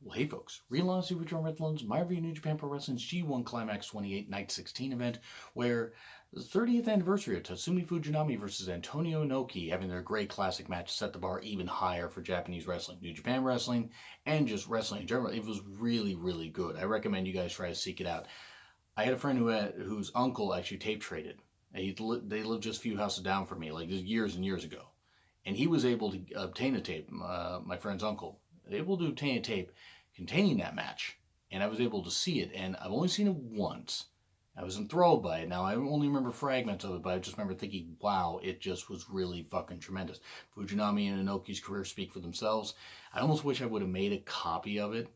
Well, hey folks, Real Super John Redlands, my review of New Japan Pro Wrestling's G1 Climax 28 Night 16 event, where the 30th anniversary of Tatsumi Fujinami versus Antonio Inoki having their great classic match set the bar even higher for Japanese wrestling, New Japan wrestling, and just wrestling in general. It was really, really good. I recommend you guys try to seek it out. I had a friend whose uncle actually tape traded. They lived just a few houses down from me, like years and years ago. And he was able to obtain a tape, my friend's uncle, able to obtain a tape containing that match. And I was able to see it, and I've only seen it once. I was enthralled by it. Now, I only remember fragments of it, but I just remember thinking, wow, it just was really fucking tremendous. Fujinami and Inoki's career speak for themselves. I almost wish I would have made a copy of it,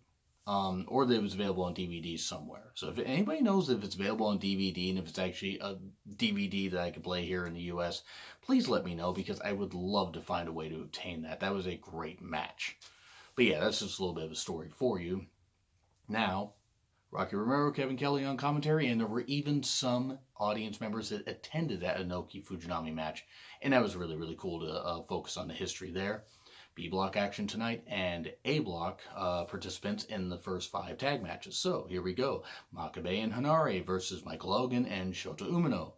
or that it was available on DVD somewhere. So if anybody knows if it's available on DVD and if it's actually a DVD that I could play here in the US, please let me know, because I would love to find a way to obtain that. That was a great match. But yeah, that's just a little bit of a story for you. Now, Rocky Romero, Kevin Kelly on commentary, and there were even some audience members that attended that Inoki Fujinami match, and that was really, really cool to focus on the history there. B block action tonight, and A block participants in the first 5 tag matches. So here we go. Makabe and Hanare versus Michael Elgin and Shota Umino.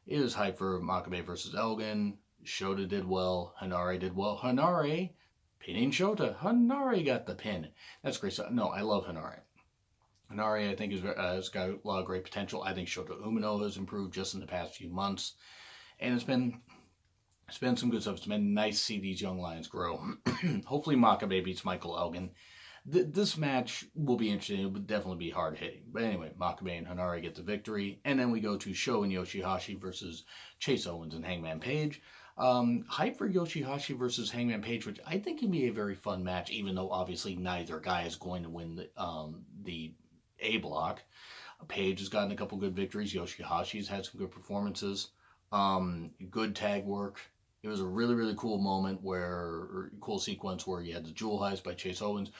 It was hype for Makabe versus Elgin. Shota did well. Hanare did well. Hanare pinning Shota. Hanare got the pin. That's great stuff. No, I love Hanare. Hanare, I think, has got a lot of great potential. I think Shota Umino has improved just in the past few months. And it's been some good stuff. It's been nice to see these young lions grow. Hopefully Makabe beats Michael Elgin. This match will be interesting. It would definitely be hard hitting. But anyway, Makabe and Hanare get the victory. And then we go to Sho and Yoshihashi versus Chase Owens and Hangman Page. Hype for Yoshihashi versus Hangman Page, which I think can be a very fun match, even though obviously neither guy is going to win the A block. Page has gotten a couple good victories. Yoshihashi's had some good performances. Good tag work. It was a really, really cool moment cool sequence where you had the jewel heist by Chase Owens,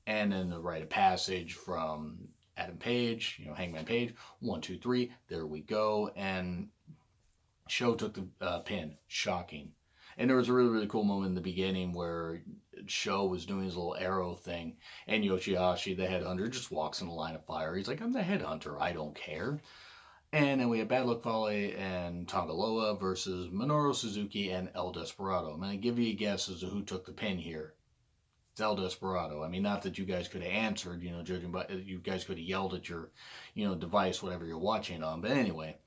and then the rite of passage from Adam Page, Hangman Page. 1, 2, 3, there we go. And Sho took the pin. Shocking. And there was a really, really cool moment in the beginning where Sho was doing his little arrow thing, and Yoshihashi, the headhunter, just walks in the line of fire. He's like, I'm the headhunter, I don't care. And then we have Bad Luck Fale and Tongaloa versus Minoru Suzuki and El Desperado. I'm going to give you a guess as to who took the pin here. It's El Desperado. I mean, not that you guys could have answered, judging by, you guys could have yelled at your, device, whatever you're watching on. But anyway,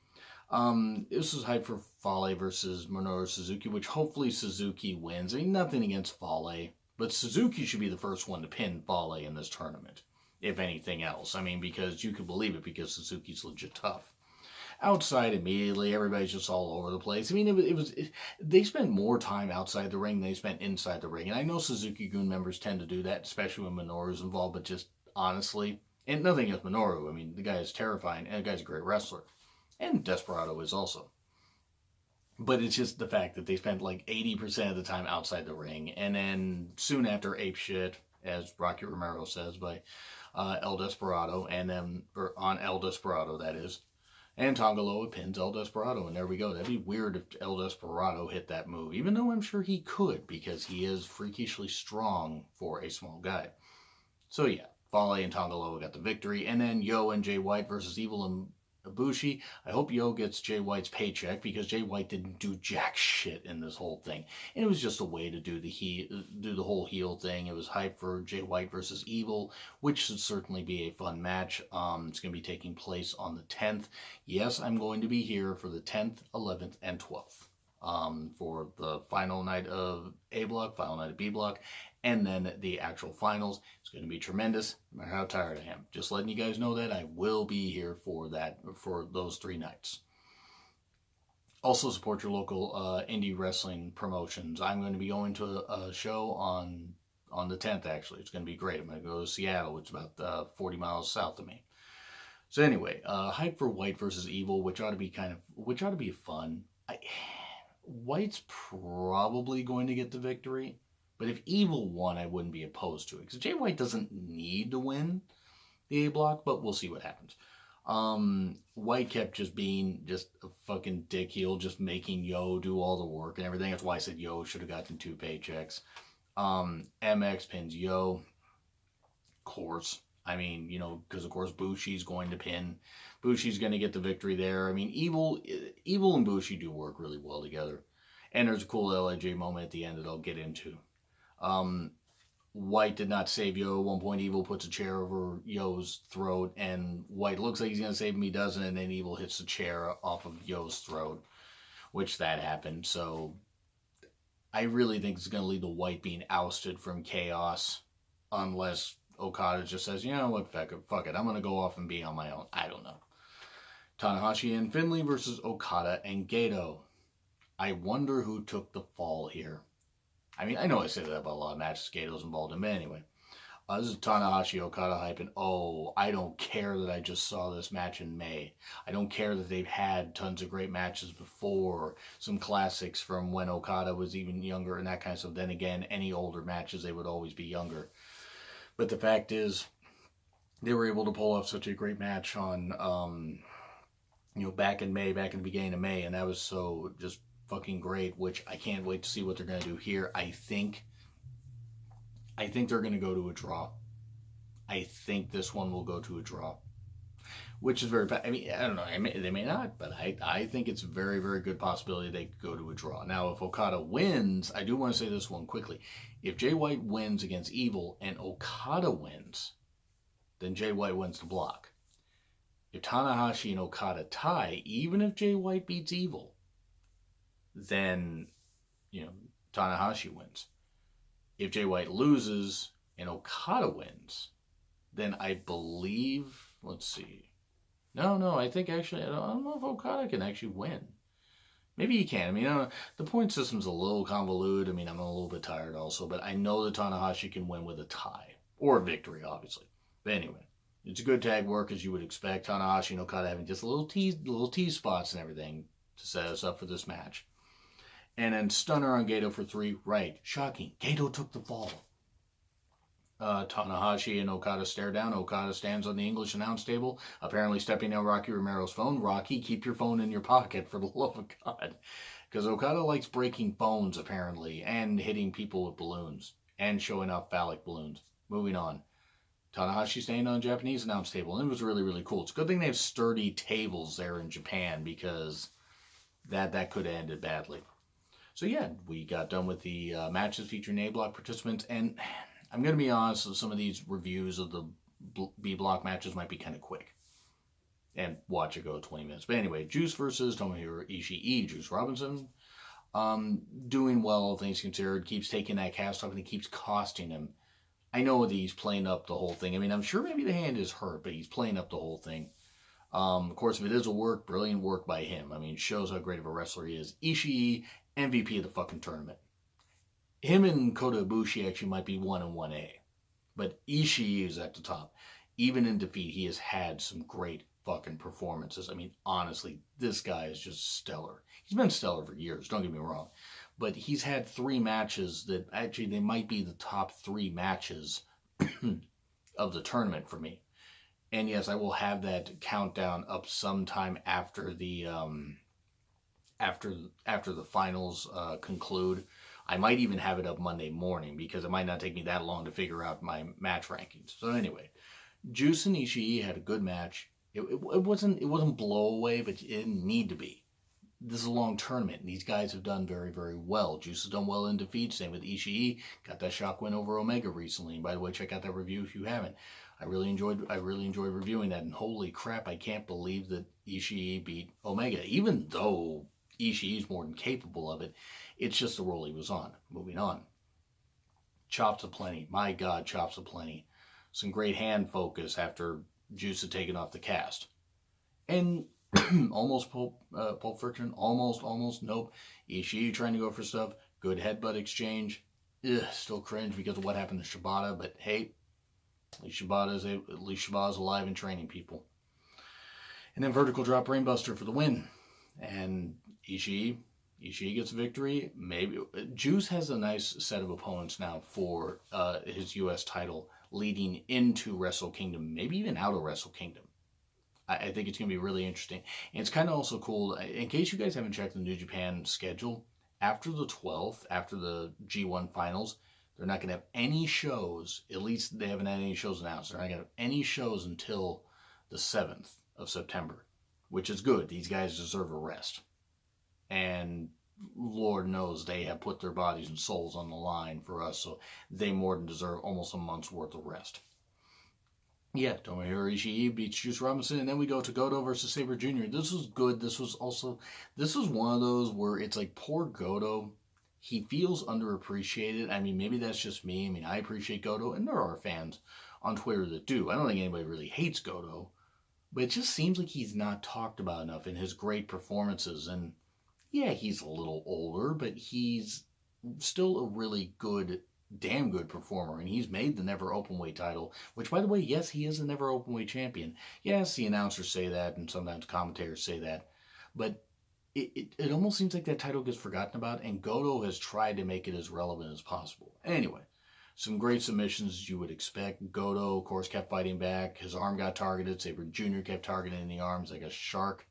this is hype for Fale versus Minoru Suzuki, which hopefully Suzuki wins. I mean, nothing against Fale, but Suzuki should be the first one to pin Fale in this tournament, if anything else. I mean, because you could believe it, because Suzuki's legit tough. Outside immediately, everybody's just all over the place. I mean, they spent more time outside the ring than they spent inside the ring. And I know Suzuki-gun members tend to do that, especially when Minoru's involved, but just honestly, and nothing against Minoru. I mean, the guy is terrifying, and the guy's a great wrestler. And Desperado is also. But it's just the fact that they spent like 80% of the time outside the ring. And then soon after, ape shit, as Rocky Romero says, by El Desperado, and then, or on El Desperado, that is. And Tongaloa pins El Desperado, and there we go. That'd be weird if El Desperado hit that move, even though I'm sure he could, because he is freakishly strong for a small guy. So yeah, Fale and Tongaloa got the victory, and then Yo and Jay White versus Evil and Ibushi. I hope Yo gets Jay White's paycheck, because Jay White didn't do jack shit in this whole thing. And it was just a way to do the whole heel thing. It was hype for Jay White versus Evil, which should certainly be a fun match. It's going to be taking place on the 10th. Yes, I'm going to be here for the 10th, 11th, and 12th. For the final night of A block, final night of B block, and then the actual finals. It's going to be tremendous, no matter how tired I am. Just letting you guys know that I will be here for those 3 nights. Also support your local indie wrestling promotions. I'm going to be going to a show on the 10th, actually. It's going to be great. I'm going to go to Seattle, which is about 40 miles south of me. So anyway, hype for White versus Evil, which ought to be fun. White's probably going to get the victory, but if Evil won, I wouldn't be opposed to it, because Jay White doesn't need to win the A block, but we'll see what happens. White kept just being just a fucking dick heel, just making Yo do all the work and everything. That's why I said Yo should have gotten 2 paychecks. MX pins Yo. course. I mean, because of course Bushi's going to pin. Bushi's going to get the victory there. I mean, Evil and Bushi do work really well together. And there's a cool LIJ moment at the end that I'll get into. Um, White did not save Yo. At one point, Evil puts a chair over Yo's throat, and White looks like he's going to save him. He doesn't, and then Evil hits the chair off of Yo's throat, which that happened. So I really think it's going to lead to White being ousted from Chaos, unless Okada just says, you know what, fuck it, I'm going to go off and be on my own. I don't know. Tanahashi and Finlay versus Okada and Gato. I wonder who took the fall here. I mean, I know I say that about a lot of matches Gato's involved in, but anyway. This is Tanahashi Okada hype, and I don't care that I just saw this match in May. I don't care that they've had tons of great matches before, some classics from when Okada was even younger and that kind of stuff. Then again, any older matches, they would always be younger. But the fact is, they were able to pull off such a great match on, back in May, back in the beginning of May, and that was so just fucking great, which I can't wait to see what they're going to do here. I think they're going to go to a draw. I think this one will go to a draw, which is very bad. I mean, I don't know. They may not, but I think it's a very, very good possibility they could go to a draw. Now, if Okada wins, I do want to say this one quickly. If Jay White wins against Evil and Okada wins, then Jay White wins the block. If Tanahashi and Okada tie, even if Jay White beats Evil, then, Tanahashi wins. If Jay White loses and Okada wins, then I believe, let's see. No, I think actually, I don't know if Okada can actually win. Maybe he can. I mean, the point system's a little convoluted. I mean, I'm a little bit tired also, but I know that Tanahashi can win with a tie. Or a victory, obviously. But anyway, it's a good tag work, as you would expect. Tanahashi and Okada having just little tease spots and everything to set us up for this match. And then stunner on Gato for 3. Right. Shocking. Gato took the fall. Tanahashi and Okada stare down. Okada stands on the English announce table, apparently stepping out Rocky Romero's phone. Rocky, keep your phone in your pocket, for the love of God. Because Okada likes breaking phones, apparently, and hitting people with balloons, and showing off phallic balloons. Moving on. Tanahashi staying on Japanese announce table, and it was really, really cool. It's a good thing they have sturdy tables there in Japan, because that could have ended badly. So yeah, we got done with the matches featuring A-Block participants, and I'm going to be honest, some of these reviews of the B-Block matches might be kind of quick. And watch it go 20 minutes. But anyway, Juice versus Tomohiro Ishii. Juice Robinson, doing well, all things considered, keeps taking that cast off, and it keeps costing him. I know that he's playing up the whole thing. I mean, I'm sure maybe the hand is hurt, but he's playing up the whole thing. Of course, if it is a work, brilliant work by him. I mean, shows how great of a wrestler he is. Ishii, MVP of the fucking tournament. Him and Kota Ibushi actually might be 1 and 1A. But Ishii is at the top. Even in defeat, he has had some great fucking performances. I mean, honestly, this guy is just stellar. He's been stellar for years, don't get me wrong. But he's had 3 matches that actually, they might be the top 3 matches of the tournament for me. And yes, I will have that countdown up sometime after the after the finals conclude. I might even have it up Monday morning, because it might not take me that long to figure out my match rankings. So anyway, Juice and Ishii had a good match. It wasn't blow away, but it didn't need to be. This is a long tournament, and these guys have done very, very well. Juice has done well in defeat. Same with Ishii. Got that shock win over Omega recently. And by the way, check out that review if you haven't. I really enjoyed reviewing that. And holy crap, I can't believe that Ishii beat Omega, even though Ishii is more than capable of it. It's just the role he was on. Moving on. Chops aplenty. My God, chops aplenty. Some great hand focus after Juice had taken off the cast. And almost Pulp Friction. Almost. Nope. Ishii trying to go for stuff. Good headbutt exchange. Ugh, still cringe because of what happened to Shibata. But hey, at least Shibata's alive and training people. And then vertical drop brainbuster for the win. And Ishii gets a victory. Maybe Juice has a nice set of opponents now for his U.S. title leading into Wrestle Kingdom, maybe even out of Wrestle Kingdom. I think it's going to be really interesting. And it's kind of also cool, in case you guys haven't checked the New Japan schedule, after the 12th, after the G1 finals, They're not going to have any shows. At least they haven't had any shows announced. They're not going to have any shows until the 7th of September, which is good. These guys deserve a rest. And Lord knows they have put their bodies and souls on the line for us, so they more than deserve almost a month's worth of rest. Yeah, Tomohiro Ishii beats Juice Robinson, and then we go to Goto versus Sabre Jr. This was good. This was one of those where it's like, poor Goto. He feels underappreciated. I mean, maybe that's just me. I mean, I appreciate Goto, and there are fans on Twitter that do. I don't think anybody really hates Goto, but it just seems like he's not talked about enough in his great performances. And yeah, he's a little older, but he's still a really good, damn good performer, and he's made the Never Openweight title, which, by the way, yes, he is a Never Openweight champion. Yes, the announcers say that, and sometimes commentators say that, but it almost seems like that title gets forgotten about, and Goto has tried to make it as relevant as possible. Anyway, some great submissions as you would expect. Goto, of course, kept fighting back. His arm got targeted. Sabre Jr. kept targeting the arms like a shark.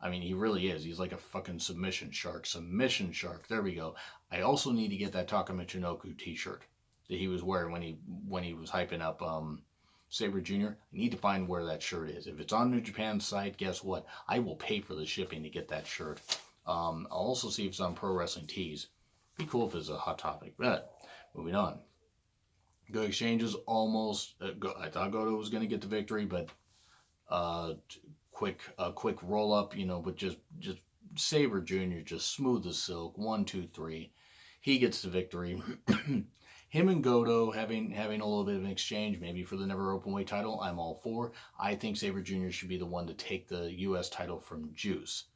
I mean, he really is. He's like a fucking submission shark. Submission shark. There we go. I also need to get that Taka Michinoku t-shirt that he was wearing when he was hyping up Sabre Jr. I need to find where that shirt is. If it's on New Japan's site, guess what? I will pay for the shipping to get that shirt. I'll also see if it's on Pro Wrestling Tees. Be cool if it's a hot topic. But moving on. Good exchanges. Almost. I thought Goto was going to get the victory, but quick roll up, but just Sabre Jr. just smooth as silk. 1, 2, 3. He gets the victory. Him and Goto having a little bit of an exchange, maybe for the Never Openweight title, I'm all for. I think Sabre Jr. should be the one to take the U.S. title from Juice.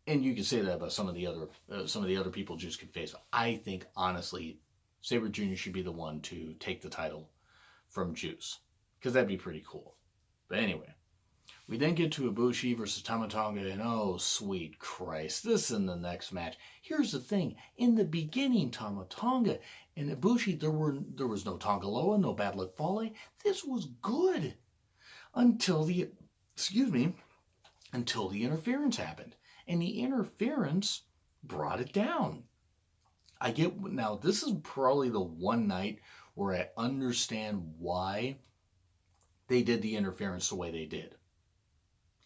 And you can say that about some of the other people Juice could face. I think, honestly, Sabre Jr. should be the one to take the title from Juice, because that'd be pretty cool. But anyway, we then get to Ibushi versus Tama Tonga, and oh, sweet Christ, this in the next match. Here's the thing. In the beginning, Tama Tonga and Ibushi, there was no Tonga Loa, no Bad Luck Fale. This was good until the interference happened. And the interference brought it down. Now, this is probably the one night where I understand why they did the interference the way they did.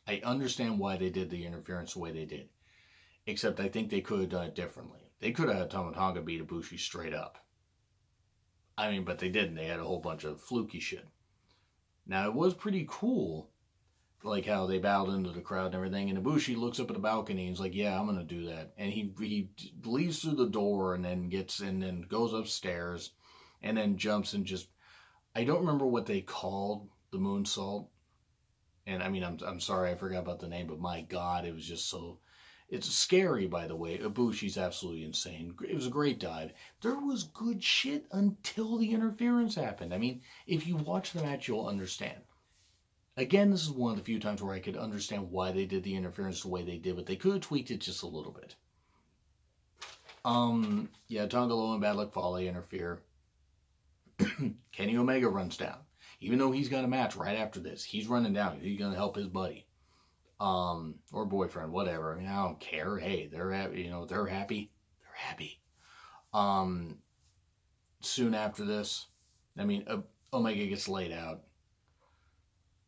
I understand why they did the interference the way they did. Except I think they could have done it differently. They could have had Tama Tonga beat Ibushi straight up. I mean, but they didn't. They had a whole bunch of fluky shit. Now, it was pretty cool, like how they bowed into the crowd and everything, and Ibushi looks up at the balcony and he's like, yeah, I'm going to do that. And he leaves through the door and then goes upstairs and then jumps and just, I don't remember what they called the moonsault. And I mean, I'm sorry, I forgot about the name, but my God, it was just so, it's scary, by the way. Ibushi's absolutely insane. It was a great dive. There was good shit until the interference happened. I mean, if you watch the match, you'll understand. Again, this is one of the few times where I could understand why they did the interference the way they did, but they could have tweaked it just a little bit. Tonga Loa and Bad Luck Fale interfere. Kenny Omega runs down. Even though he's got a match right after this, he's running down. He's going to help his buddy. Or boyfriend, whatever. I mean, I don't care. Hey, they're happy. They're happy. They're happy. Soon after this, I mean, Omega gets laid out.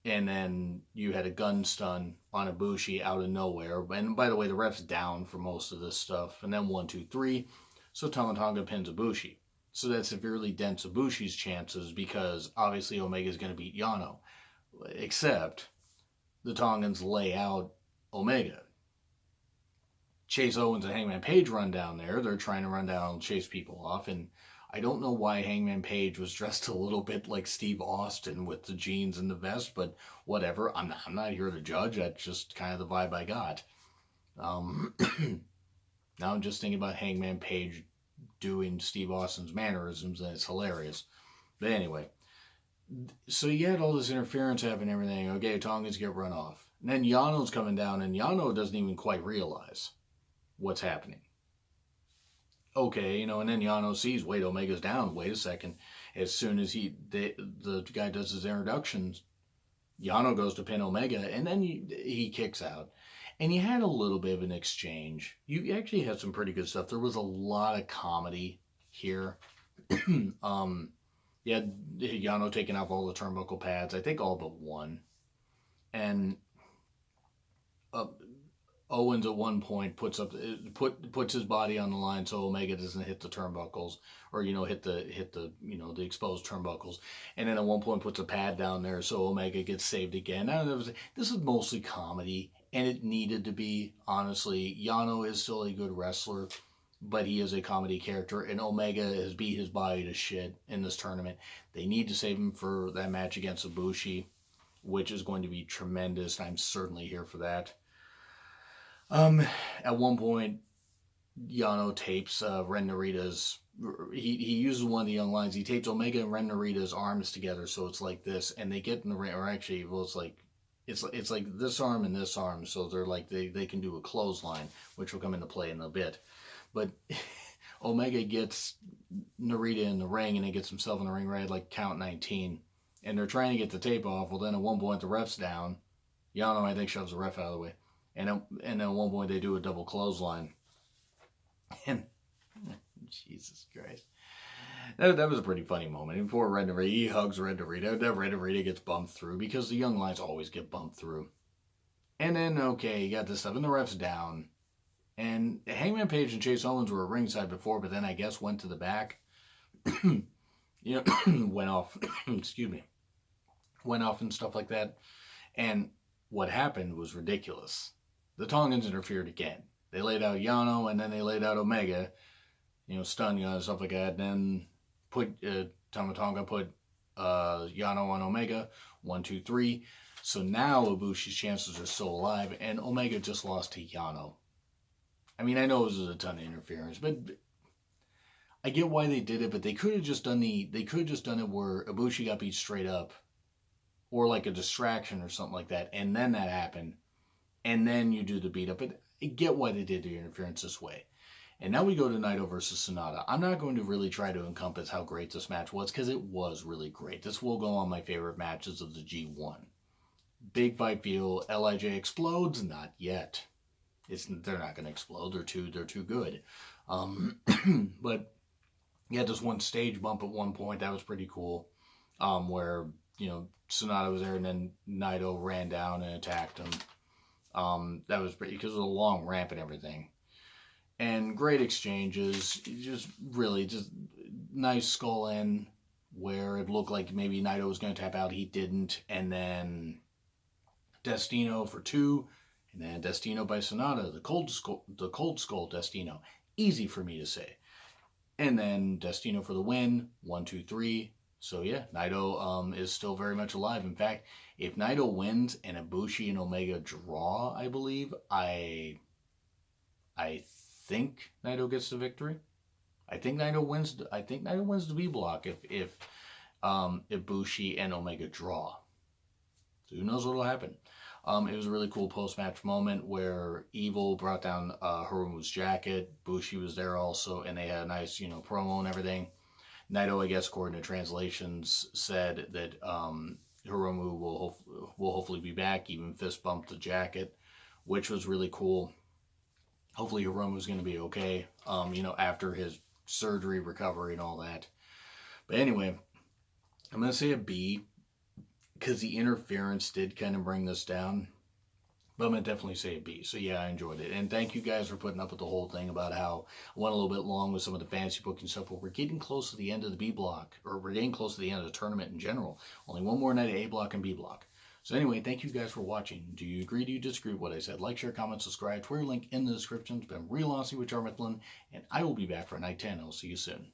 And then you had a gun stun on Ibushi out of nowhere. And by the way, the ref's down for most of this stuff. And then 1, 2, 3. So Tama Tonga pins Ibushi. So that severely dents Ibushi's chances because obviously Omega's going to beat Yano. Except the Tongans lay out Omega. Chase Owens and Hangman Page run down there. They're trying to run down and chase people off. And I don't know why Hangman Page was dressed a little bit like Steve Austin with the jeans and the vest, but whatever. I'm not here to judge. That's just kind of the vibe I got. Now I'm just thinking about Hangman Page doing Steve Austin's mannerisms, and it's hilarious. But anyway, so you had all this interference happen and everything. Okay, Tongans get run off. And then Yano's coming down, and Yano doesn't even quite realize what's happening. Okay, and then Yano sees, wait, Omega's down. Wait a second. As soon as the guy does his introductions, Yano goes to pin Omega, and then he kicks out. And you had a little bit of an exchange. You actually had some pretty good stuff. There was a lot of comedy here. You had Yano taking off all the turnbuckle pads, I think all but one. And uh, Owens at one point puts his body on the line so Omega doesn't hit the turnbuckles, or hit the the exposed turnbuckles, and then at one point puts a pad down there so Omega gets saved again. Now, this is mostly comedy, and it needed to be. Honestly, Yano is still a good wrestler, but he is a comedy character, and Omega has beat his body to shit in this tournament. They need to save him for that match against Ibushi, which is going to be tremendous. I'm certainly here for that. At one point, Yano tapes Ren Narita's. He uses one of the young lines. He tapes Omega and Ren Narita's arms together, so it's like this, and they get in the ring. Or actually, well, it's like this arm and this arm, so they're like they can do a clothesline, which will come into play in a bit. But Omega gets Narita in the ring, and he gets himself in the ring right at like count 19. And they're trying to get the tape off. Well, then at one point, the ref's down. Yano, I think, shoves the ref out of the way. And at one point, they do a double clothesline. And, Jesus Christ. That was a pretty funny moment. And poor Red Narita, he hugs Red Narita. Then Red Narita gets bumped through, because the young lions always get bumped through. And then, okay, you got this stuff, and the ref's down. And Hangman Page and Chase Owens were ringside before, but then I guess went to the back. Went off, excuse me, went off and stuff like that. And what happened was ridiculous. The Tongans interfered again. They laid out Yano, and then they laid out Omega, stun gun and stuff like that. And then Tama Tonga put Yano on Omega, 1, 2, 3. So now Ibushi's chances are still alive, and Omega just lost to Yano. I mean, I know it was a ton of interference, but I get why they did it. But they could have just done it where Ibushi got beat straight up, or like a distraction or something like that, and then that happened, and then you do the beat up. But I get why they did the interference this way. And now we go to Naito versus Sanada. I'm not going to really try to encompass how great this match was, because it was really great. This will go on my favorite matches of the G1. Big fight feel. LIJ explodes? Not yet. They're not going to explode. They're too good. But you had this one stage bump at one point that was pretty cool, where Sanada was there, and then Naito ran down and attacked him. That was pretty, because it was a long ramp and everything. And great exchanges, just nice skull in, where it looked like maybe Naito was going to tap out. He didn't, and then Destino for 2. And then Destino by Sanada, the cold skull Destino. Easy for me to say. And then Destino for the win, 1, 2, 3. So yeah, Naito is still very much alive. In fact, if Naito wins and Ibushi and Omega draw, I believe, I think Naito gets the victory. I think Naito wins the B block if Ibushi and Omega draw. So who knows what will happen. It was a really cool post-match moment where Evil brought down Hiromu's jacket. Bushi was there also, and they had a nice, promo and everything. Naito, I guess, according to translations, said that Hiromu will hopefully be back, even fist bumped the jacket, which was really cool. Hopefully Hiromu's going to be okay, after his surgery, recovery, and all that. But anyway, I'm going to say a B, because the interference did kind of bring this down. But I'm going to definitely say a B. So yeah, I enjoyed it. And thank you guys for putting up with the whole thing about how I went a little bit long with some of the fantasy booking stuff. But we're getting close to the end of the B block. Or we're getting close to the end of the tournament in general. Only one more night of A block and B block. So anyway, thank you guys for watching. Do you agree? Do you disagree with what I said? Like, share, comment, subscribe. Twitter link in the description. It's been real awesome with Jar Mifflin. And I will be back for night 10. I'll see you soon.